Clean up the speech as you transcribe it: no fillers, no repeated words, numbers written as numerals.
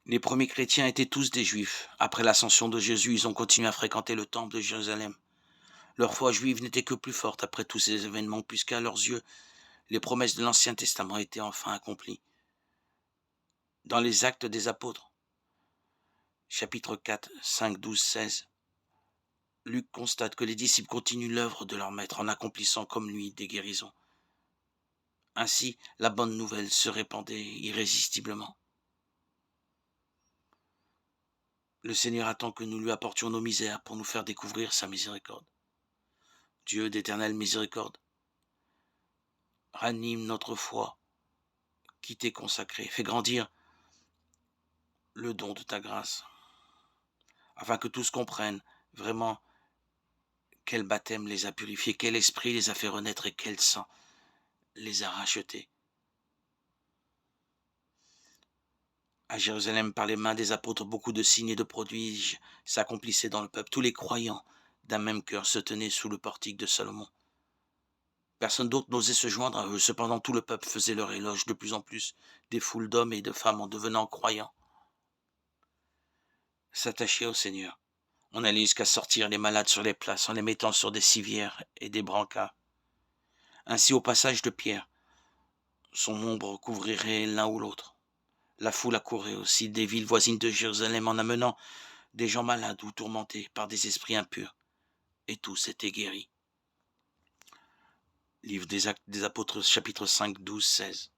Les premiers chrétiens étaient tous des juifs. Après l'ascension de Jésus, ils ont continué à fréquenter le temple de Jérusalem. Leur foi juive n'était que plus forte après tous ces événements, puisqu'à leurs yeux, les promesses de l'Ancien Testament étaient enfin accomplies. Dans les Actes des Apôtres, chapitre 4, 5, 12, 16, Luc constate que les disciples continuent l'œuvre de leur maître en accomplissant comme lui des guérisons. Ainsi, la bonne nouvelle se répandait irrésistiblement. Le Seigneur attend que nous lui apportions nos misères pour nous faire découvrir sa miséricorde. Dieu d'éternelle miséricorde, ranime notre foi qui t'est consacrée. Fais grandir le don de ta grâce, afin que tous comprennent vraiment quel baptême les a purifiés, quel esprit les a fait renaître et quel sang les a rachetés. À Jérusalem, par les mains des apôtres, beaucoup de signes et de prodiges s'accomplissaient dans le peuple. Tous les croyants d'un même cœur se tenaient sous le portique de Salomon. Personne d'autre n'osait se joindre à eux. Cependant, tout le peuple faisait leur éloge de plus en plus. Des foules d'hommes et de femmes en devenant croyants s'attachaient au Seigneur. On allait jusqu'à sortir les malades sur les places en les mettant sur des civières et des brancards. Ainsi, au passage de Pierre, son ombre couvrirait l'un ou l'autre. La foule accourait aussi des villes voisines de Jérusalem en amenant des gens malades ou tourmentés par des esprits impurs. Et tous étaient guéris. Livre des Actes des Apôtres, chapitre 5, 12, 16.